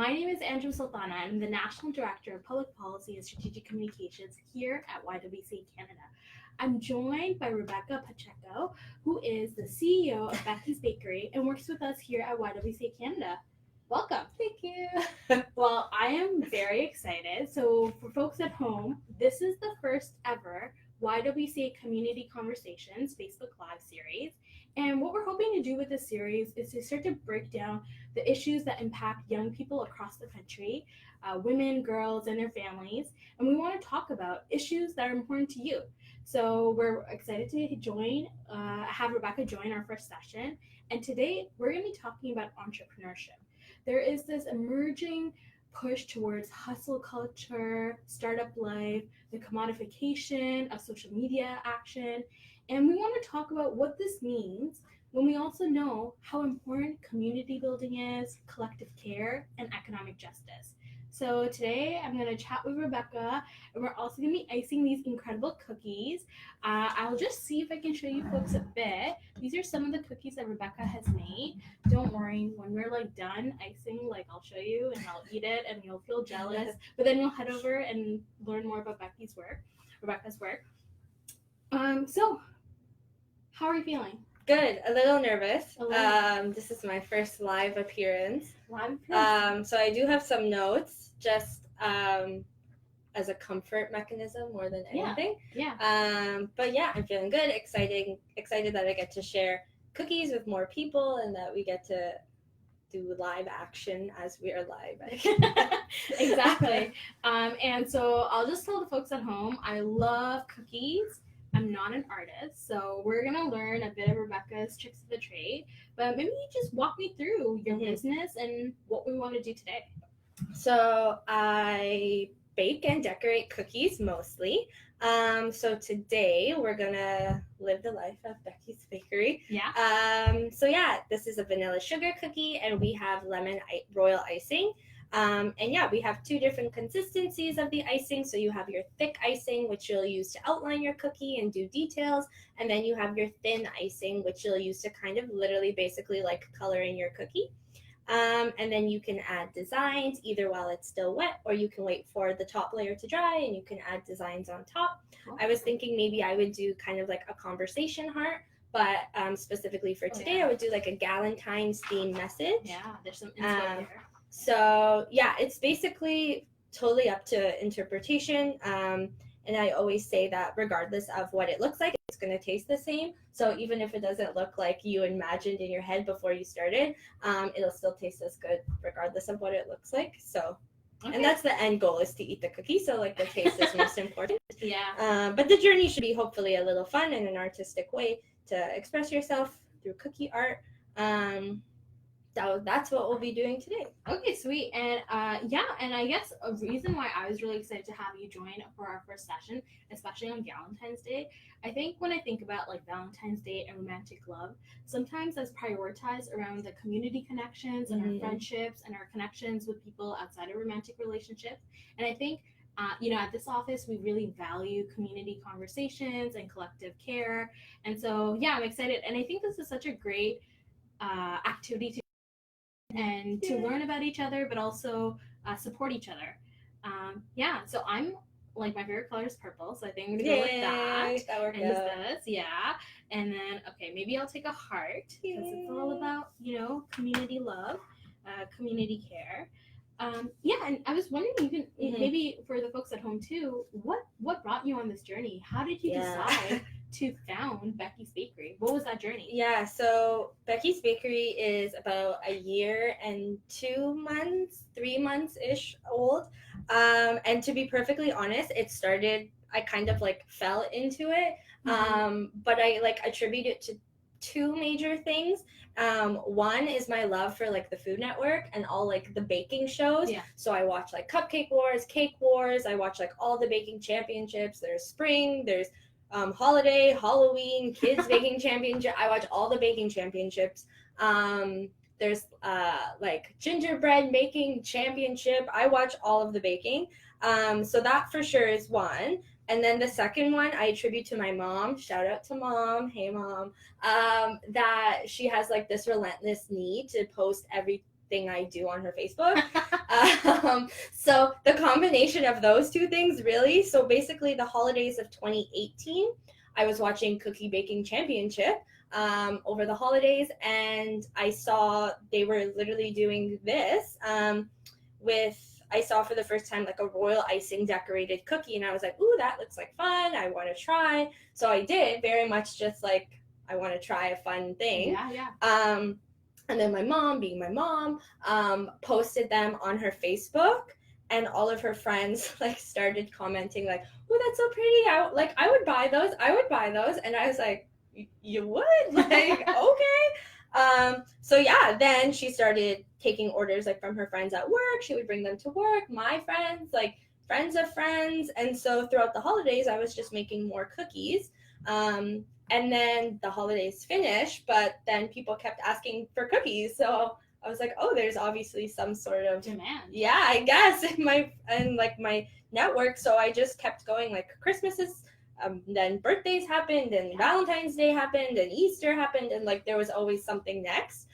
My name is Anjum Sultana. I'm the National Director of Public Policy and Strategic Communications here at YWCA Canada. I'm joined by Rebecca Pacheco, who is the CEO of Becky's Bakery and works with us here at YWCA Canada. Welcome. Thank you. Well, I am very excited. So, for folks at home, this is the first ever YWCA Community Conversations Facebook Live series. And what we're hoping to do with this series is to start to break down the issues that impact young people across the country, women, girls, and their families. And we want to talk about issues that are important to you. So we're excited to have Rebecca join our first session. And today we're going to be talking about entrepreneurship. There is this emerging push towards hustle culture, startup life, the commodification of social media action. And we want to talk about what this means when we also know how important community building is, collective care, and economic justice. So today I'm going to chat with Rebecca, and we're also going to be icing these incredible cookies. I'll just see if I can show you folks a bit. These are some of the cookies that Rebecca has made. Don't worry, when we're done icing, I'll show you and I'll eat it and you'll feel jealous. But then you'll head over and learn more about Rebecca's work. So how are you feeling? Good. A little nervous. This is my first live appearance. So I do have some notes, just as a comfort mechanism more than anything. Yeah. But yeah, I'm feeling good. Excited that I get to share cookies with more people and that we get to do live action as we are live. Exactly. And so I'll just tell the folks at home, I love cookies. I'm not an artist, so we're going to learn a bit of Rebecca's tricks of the trade. But maybe you just walk me through your business and what we want to do today. So I bake and decorate cookies mostly. So today we're going to live the life of Becky's Bakery. Yeah. This is a vanilla sugar cookie, and we have lemon royal icing. We have two different consistencies of the icing. So you have your thick icing, which you'll use to outline your cookie and do details. And then you have your thin icing, which you'll use to kind of literally basically color in your cookie. And then you can add designs either while it's still wet, or you can wait for the top layer to dry and you can add designs on top. Cool. I was thinking maybe I would do kind of a conversation heart. But specifically for today, I would do a Galentine's theme message. Yeah, there's some info there. So yeah, it's basically totally up to interpretation. And I always say that regardless of what it looks like, it's going to taste the same. So even if it doesn't look like you imagined in your head before you started, it'll still taste as good regardless of what it looks like. So, okay. And that's the end goal, is to eat the cookie. So the taste is most important. Yeah. But the journey should be hopefully a little fun and an artistic way to express yourself through cookie art. That's what we'll be doing today. Okay, sweet. And and I guess a reason why I was really excited to have you join for our first session, especially on Galentine's Day, I think when I think about Valentine's Day and romantic love, sometimes that's prioritized around the community connections and our friendships and our connections with people outside of romantic relationships. And I think at this office, we really value community conversations and collective care. And so, yeah, I'm excited. And I think this is such a great activity to learn about each other, but also support each other. So I'm my favorite color is purple, so I think I'm gonna go with that. That works. And this, yeah. And then maybe I'll take a heart because it's all about community love, community care. And I was wondering, even maybe for the folks at home too, what brought you on this journey? How did you decide to found Becky's Bakery? What was that journey? Yeah, so Becky's Bakery is about a year and 2 months, 3 months-ish old. And to be perfectly honest, it started, I kind of fell into it. But I attribute it to two major things. One is my love for the Food Network and all the baking shows. Yeah. So I watch Cupcake Wars, Cake Wars. I watch all the baking championships. There's spring, there's holiday, Halloween, kids baking championship. I watch all the baking championships. There's gingerbread making championship. I watch all of the baking. So that for sure is one. And then the second one I attribute to my mom. Shout out to Mom. Hey, Mom. That she has this relentless need to post everything everything I do on her Facebook. So the combination of those two things, really. So basically, the holidays of 2018, I was watching Cookie Baking Championship over the holidays, and I saw they were literally doing this I saw for the first time like a royal icing decorated cookie, and I was like, ooh, that looks like fun. I want to try. So I did, very much just like, I want to try a fun thing. Yeah. And then my mom, being my mom, posted them on her Facebook, and all of her friends like started commenting like, oh, that's so pretty. I would buy those. I would buy those. And I was like, you would? Like, okay. So yeah, then she started taking orders like from her friends at work. She would bring them to work, my friends, like friends of friends. And so throughout the holidays, I was just making more cookies. And then the holidays finished, but then people kept asking for cookies. So I was like, oh, there's obviously some sort of demand. Yeah, I guess in my network. So I just kept going, like Christmas is then birthdays happened, and Valentine's Day happened, and Easter happened, and like there was always something next.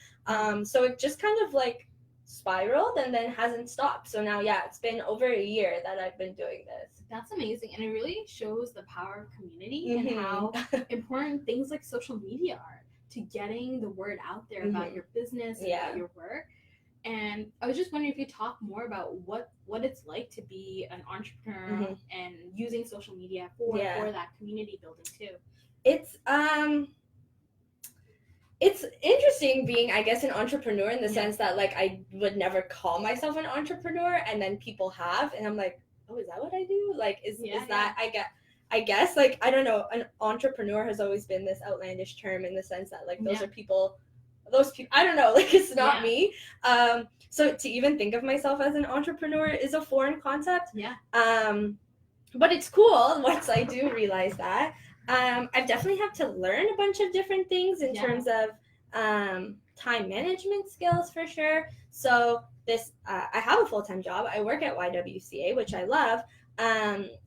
So it just kind of like spiraled and then hasn't stopped. So now, yeah, it's been over a year that I've been doing this. That's amazing, and it really shows the power of community and how important things like social media are to getting the word out there about your business and about your work. And I was just wondering if you talk more about what it's like to be an entrepreneur and using social media for that community building too. It's interesting being, I guess, an entrepreneur in the sense that like I would never call myself an entrepreneur, and then people have, and I'm like, oh, is that what I do? Like, is that I guess like, I don't know, an entrepreneur has always been this outlandish term in the sense that like those people, I don't know, like it's not me. So to even think of myself as an entrepreneur is a foreign concept. But it's cool once I do realize that. I've definitely had to learn a bunch of different things in terms of time management skills for sure. So I have a full-time job. I work at YWCA, which I love.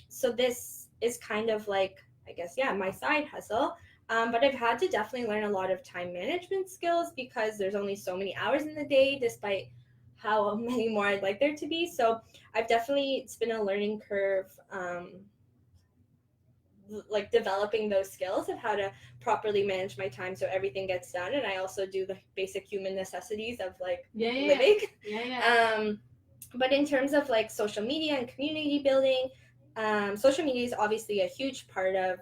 So this is kind of like, I guess, my side hustle. But I've had to definitely learn a lot of time management skills because there's only so many hours in the day, despite how many more I'd like there to be. So it's been a learning curve, like developing those skills of how to properly manage my time so everything gets done. And I also do the basic human necessities of like living. But in terms of like social media and community building, social media is obviously a huge part of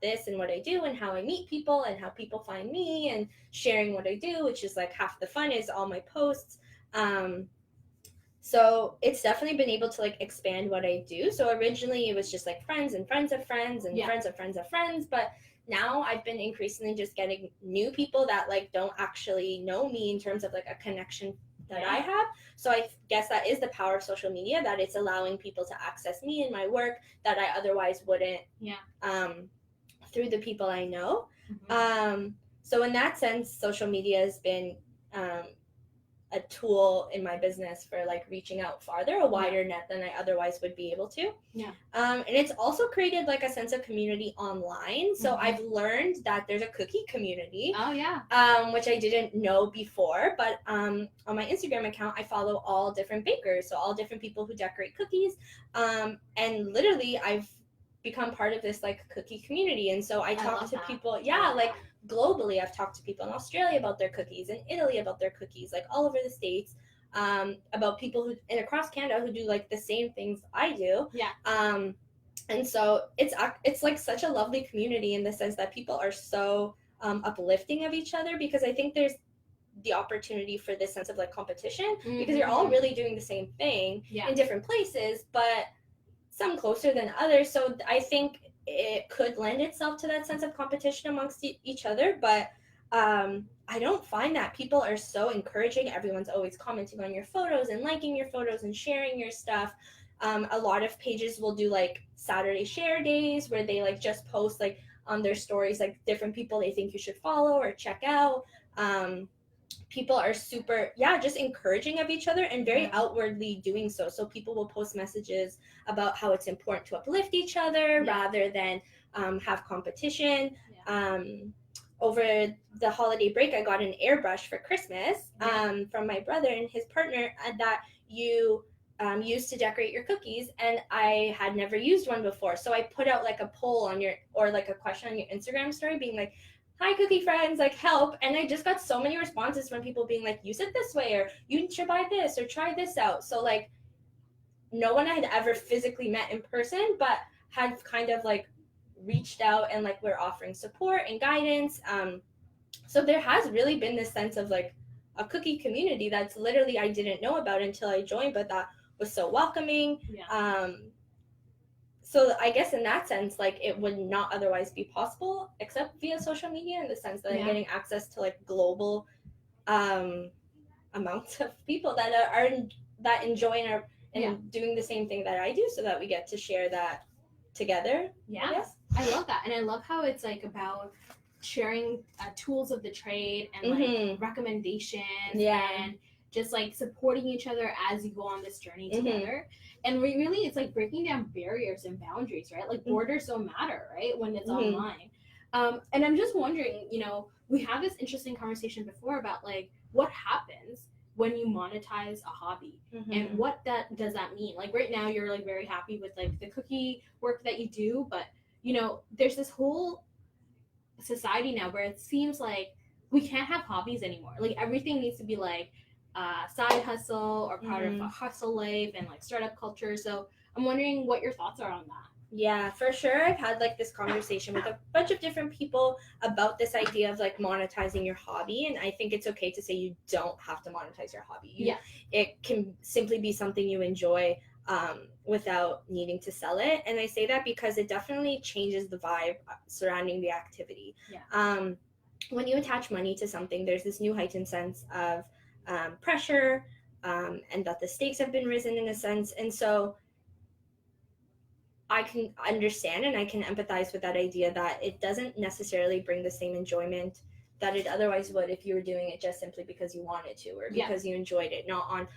this and what I do and how I meet people and how people find me and sharing what I do, which is like half the fun is all my posts. So it's definitely been able to like expand what I do. So originally it was just like friends and friends of friends and friends of friends of friends. But now I've been increasingly just getting new people that like don't actually know me in terms of like a connection that I have. So I guess that is the power of social media, that it's allowing people to access me and my work that I otherwise wouldn't through the people I know. So in that sense, social media has been a tool in my business for like reaching out farther, a wider net than I otherwise would be able to. And it's also created like a sense of community online. So I've learned that there's a cookie community. Which I didn't know before, but on my Instagram account, I follow all different bakers, so all different people who decorate cookies. And literally I've become part of this like cookie community. And so I talk to people, like globally. I've talked to people in Australia about their cookies, in Italy about their cookies, like all over the States, about people who and across Canada who do like the same things I do. And so it's like such a lovely community in the sense that people are so uplifting of each other, because I think there's the opportunity for this sense of like competition, because you're all really doing the same thing in different places, but some closer than others. So I think it could lend itself to that sense of competition amongst each other, but I don't find that. People are so encouraging. Everyone's always commenting on your photos and liking your photos and sharing your stuff. A lot of pages will do like Saturday share days where they like just post like on their stories like different people they think you should follow or check out. People are super just encouraging of each other and very outwardly doing so. So people will post messages about how it's important to uplift each other rather than have competition. over the holiday break, I got an airbrush for Christmas from my brother and his partner, that you use to decorate your cookies, and I had never used one before. So I put out like a poll on your, or like a question on your Instagram story being like, hi cookie friends, like help. And I just got so many responses from people being like, use it this way, or you should buy this, or try this out. So like no one I had ever physically met in person, but had kind of like reached out and like we're offering support and guidance. So there has really been this sense of like a cookie community that's literally I didn't know about until I joined, but that was so welcoming. So I guess in that sense, like it would not otherwise be possible except via social media, in the sense that I'm getting access to like global amounts of people that are that enjoy and are doing the same thing that I do, so that we get to share that together. I love that, and I love how it's like about sharing tools of the trade and like recommendations and just like supporting each other as you go on this journey together. And really it's like breaking down barriers and boundaries, right? Like borders don't matter, right, when it's online. And I'm just wondering, you know, we had this interesting conversation before about like what happens when you monetize a hobby and what does that mean. Like right now you're like very happy with like the cookie work that you do, but you know there's this whole society now where it seems like we can't have hobbies anymore. Like everything needs to be like side hustle or part of a hustle life and like startup culture. So I'm wondering what your thoughts are on that. Yeah, for sure. I've had like this conversation with a bunch of different people about this idea of like monetizing your hobby, and I think it's okay to say you don't have to monetize your hobby. It can simply be something you enjoy without needing to sell it. And I say that because it definitely changes the vibe surrounding the activity. When you attach money to something, there's this new heightened sense of pressure, and that the stakes have been risen in a sense. And so I can understand and I can empathize with that idea that it doesn't necessarily bring the same enjoyment that it otherwise would if you were doing it just simply because you wanted to, or because you enjoyed it, not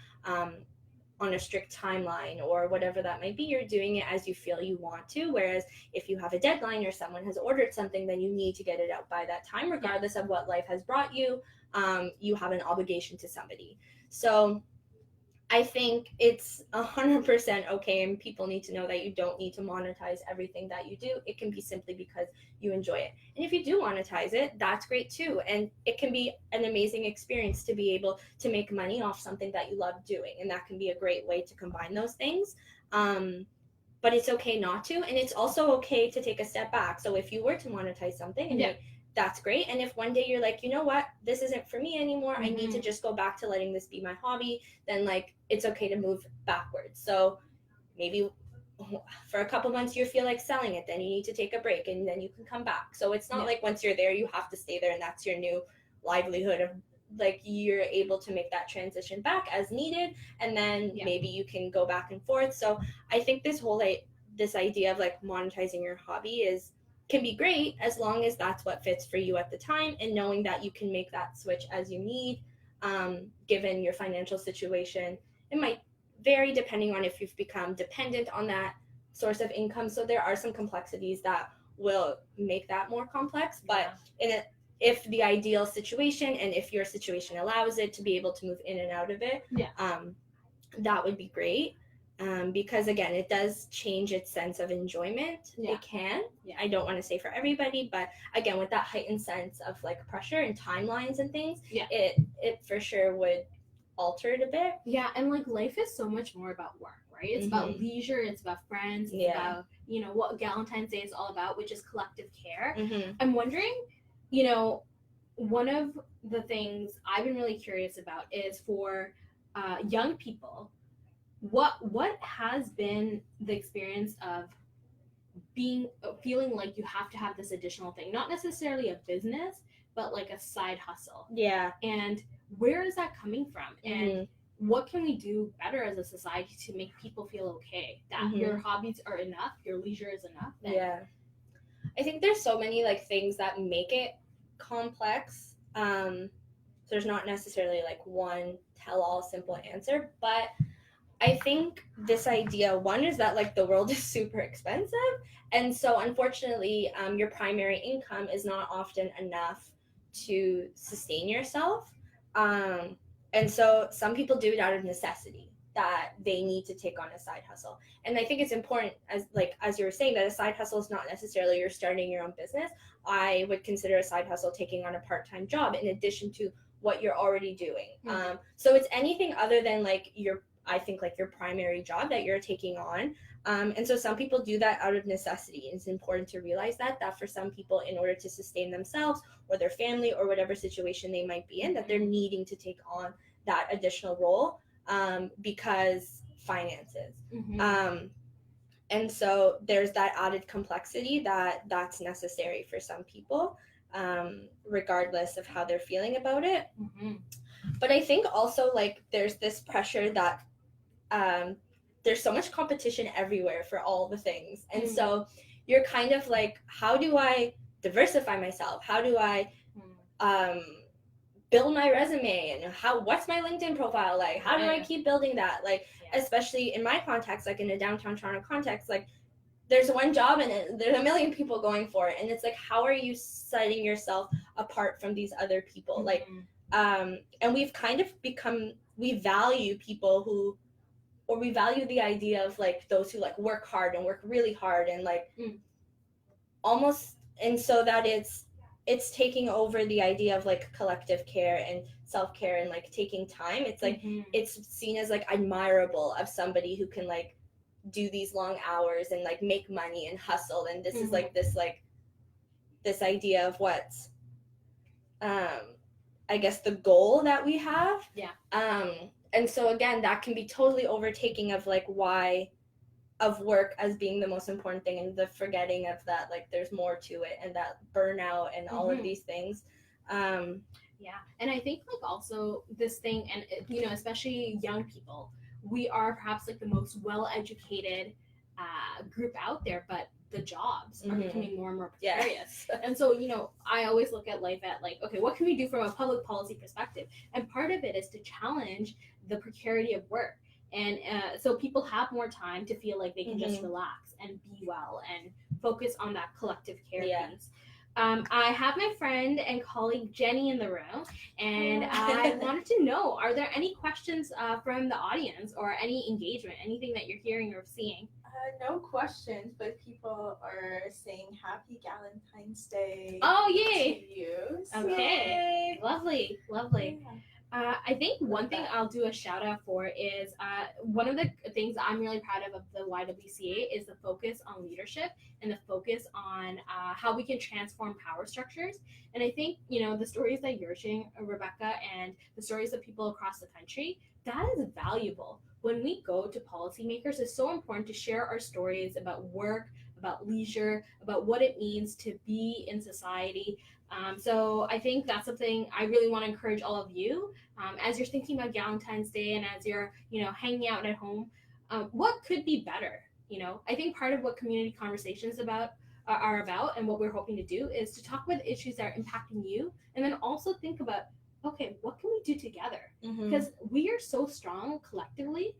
on a strict timeline or whatever that might be. You're doing it as you feel you want to. Whereas if you have a deadline or someone has ordered something, then you need to get it out by that time, regardless of what life has brought you. You have an obligation to somebody. So I think it's 100% okay, and people need to know that you don't need to monetize everything that you do. It can be simply because you enjoy it. And if you do monetize it, that's great too. And it can be an amazing experience to be able to make money off something that you love doing. And that can be a great way to combine those things. But it's okay not to. And it's also okay to take a step back. So if you were to monetize something, and that's great. And if one day you're like, you know what, this isn't for me anymore, I need to just go back to letting this be my hobby, then like it's okay to move backwards. So maybe for a couple months you feel like selling it, then you need to take a break and then you can come back. So it's not like once you're there you have to stay there and that's your new livelihood. Of like you're able to make that transition back as needed, and then maybe you can go back and forth. So I think this whole this idea of like monetizing your hobby can be great as long as that's what fits for you at the time, and knowing that you can make that switch as you need, given your financial situation. It might vary depending on if you've become dependent on that source of income. So there are some complexities that will make that more complex, but if the ideal situation and if your situation allows it to be able to move in and out of it, that would be great. Because again, it does change its sense of enjoyment. It can. I don't want to say for everybody, but again, with that heightened sense of like pressure and timelines and things, it for sure would alter it a bit. And like life is so much more about work, right? It's about leisure, it's about friends, it's about, you know, what Galentine's Day is all about, which is collective care. I'm wondering, you know, one of the things I've been really curious about is for young people, what has been the experience of feeling like you have to have this additional thing, not necessarily a business, but like a side hustle? And where is that coming from? And what can we do better as a society to make people feel okay that your hobbies are enough, your leisure is enough? I think there's so many like things that make it complex. There's not necessarily like one tell-all simple answer, but I think this idea, one, is that like the world is super expensive, and so unfortunately, your primary income is not often enough to sustain yourself, um, and so some people do it out of necessity, that they need to take on a side hustle. And I think it's important, as you were saying, that a side hustle is not necessarily you're starting your own business. I would consider a side hustle taking on a part-time job in addition to what you're already doing. So it's anything other than like I think like your primary job that you're taking on. And so some people do that out of necessity. It's important to realize that for some people, in order to sustain themselves or their family or whatever situation they might be in, that they're needing to take on that additional role, because finances. And so there's that added complexity that's necessary for some people, regardless of how they're feeling about it. But I think also like there's this pressure that there's so much competition everywhere for all the things. And so you're kind of like, how do I diversify myself? How do I build my resume, and what's my LinkedIn profile like? How do I keep building that? Like, especially in my context, like in a downtown Toronto context, like there's one job and there's a million people going for it. And it's like, how are you setting yourself apart from these other people? Like, and we've kind of we value people we value the idea of like those who like work hard and work really hard and like almost, and so that it's taking over the idea of like collective care and self-care and like taking time. It's like it's seen as like admirable of somebody who can like do these long hours and like make money and hustle, and this is like this idea of what's I guess the goal that we have. And so again, that can be totally overtaking of like why of work as being the most important thing, and the forgetting of that like there's more to it, and that burnout and all of these things. And I think like also this thing, and you know, especially young people, we are perhaps like the most well-educated group out there, but the jobs are becoming more and more precarious. And so, you know, I always look at life at like, okay, what can we do from a public policy perspective? And part of it is to challenge the precarity of work. And so people have more time to feel like they can just relax and be well and focus on that collective care piece. I have my friend and colleague Jenny in the room, and I wanted to know, are there any questions from the audience or any engagement, anything that you're hearing or seeing? No questions, but people are saying happy Galentine's Day. Oh, yay! To you. So. Okay. Yay. Lovely. I think one thing I'll do a shout out for is one of the things I'm really proud of the YWCA is the focus on leadership and the focus on how we can transform power structures. And I think, you know, the stories that you're sharing, Rebecca, and the stories of people across the country, that is valuable. When we go to policymakers, it's so important to share our stories about work, about leisure, about what it means to be in society. So I think that's something I really want to encourage all of you as you're thinking about Galentine's Day and as you're, you know, hanging out at home. What could be better? You know, I think part of what community conversations are about, and what we're hoping to do, is to talk about the issues that are impacting you, and then also think about, okay, what can we do together? Because we are so strong collectively.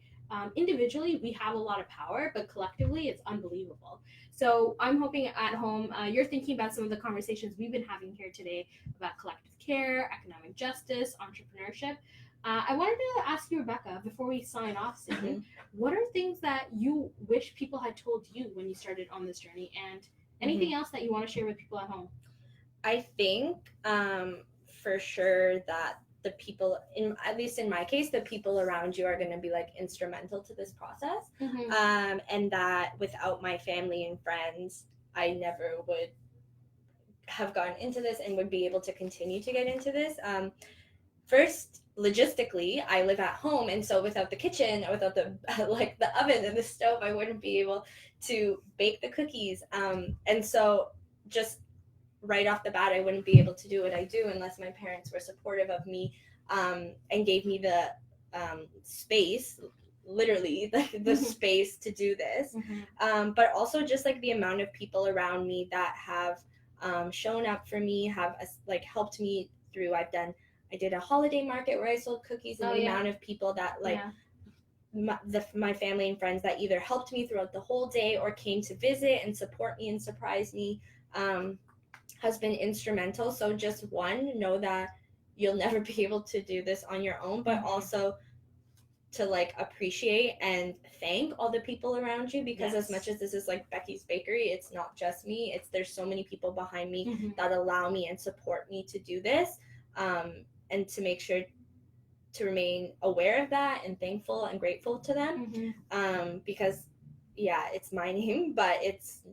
Individually, we have a lot of power, but collectively, it's unbelievable. So I'm hoping at home, you're thinking about some of the conversations we've been having here today about collective care, economic justice, entrepreneurship. I wanted to ask you, Rebecca, before we sign off soon, what are things that you wish people had told you when you started on this journey, and anything else that you want to share with people at home? I think for sure that the people, at least in my case, the people around you are going to be like instrumental to this process. And that without my family and friends, I never would have gotten into this and would be able to continue to get into this. First, logistically, I live at home, and so without the kitchen, without the like the oven and the stove, I wouldn't be able to bake the cookies. And so just right off the bat, I wouldn't be able to do what I do unless my parents were supportive of me, and gave me the space, literally the space to do this. But also just like the amount of people around me that have shown up for me, have like helped me through. I did a holiday market where I sold cookies, and the amount of people that like my family and friends that either helped me throughout the whole day or came to visit and support me and surprise me has been instrumental. So just know that you'll never be able to do this on your own, but also to like appreciate and thank all the people around you, because as much as this is like Becky's Bakery, it's not just me. There's so many people behind me that allow me and support me to do this, and to make sure to remain aware of that and thankful and grateful to them, because it's my name, but it's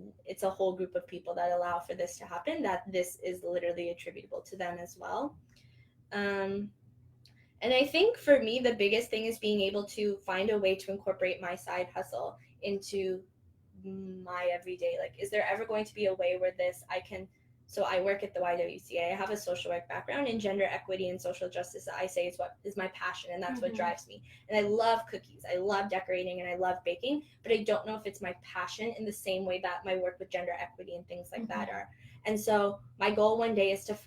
a whole group of people that allow for this to happen, that this is literally attributable to them as well. And I think for me, the biggest thing is being able to find a way to incorporate my side hustle into my everyday. Like, is there ever going to be a way where so I work at the YWCA. I have a social work background, and gender equity and social justice, I say, is what is my passion, and that's what drives me. And I love cookies. I love decorating, and I love baking, but I don't know if it's my passion in the same way that my work with gender equity and things like that are. And so my goal one day is to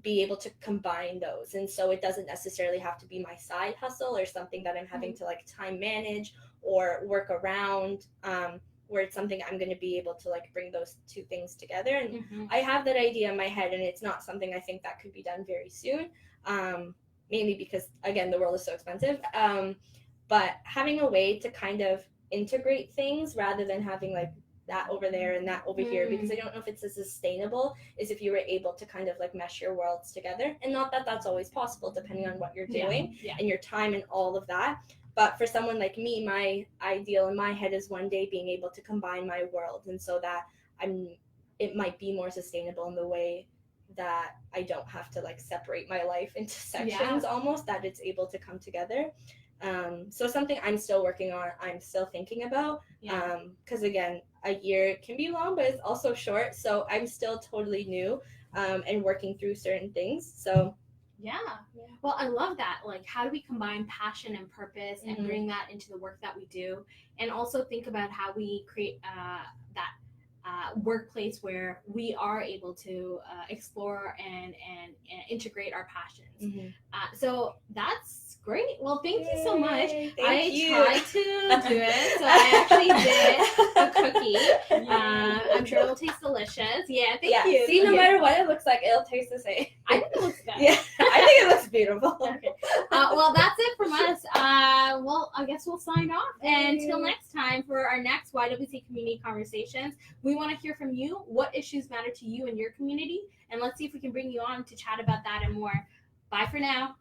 be able to combine those, and so it doesn't necessarily have to be my side hustle or something that I'm having to like time manage or work around, where it's something I'm going to be able to like bring those two things together. And I have that idea in my head, and it's not something I think that could be done very soon, mainly because, again, the world is so expensive, but having a way to kind of integrate things rather than having like that over there and that over here, because I don't know if it's as sustainable as if you were able to kind of like mesh your worlds together. And not that that's always possible, depending on what you're doing and your time and all of that. But for someone like me, my ideal in my head is one day being able to combine my world, and so that it might be more sustainable in the way that I don't have to like separate my life into sections, almost, that it's able to come together. So something I'm still working on, I'm still thinking about, because again, a year can be long, but it's also short. So I'm still totally new, and working through certain things. So well, I love that. Like, how do we combine passion and purpose and bring that into the work that we do, and also think about how we create that workplace where we are able to explore and integrate our passions. So that's great. Well, thank you so much. I tried to do it, so I actually did a cookie. I'm sure it'll taste delicious. Thank you. See, no matter what it looks like, it'll taste the same. I think it looks good. I think it looks beautiful. Okay. Well, that's it from us. Well, I guess we'll sign off. And until next time, for our next YWCA Community Conversations, we want to hear from you. What issues matter to you and your community? And let's see if we can bring you on to chat about that and more. Bye for now.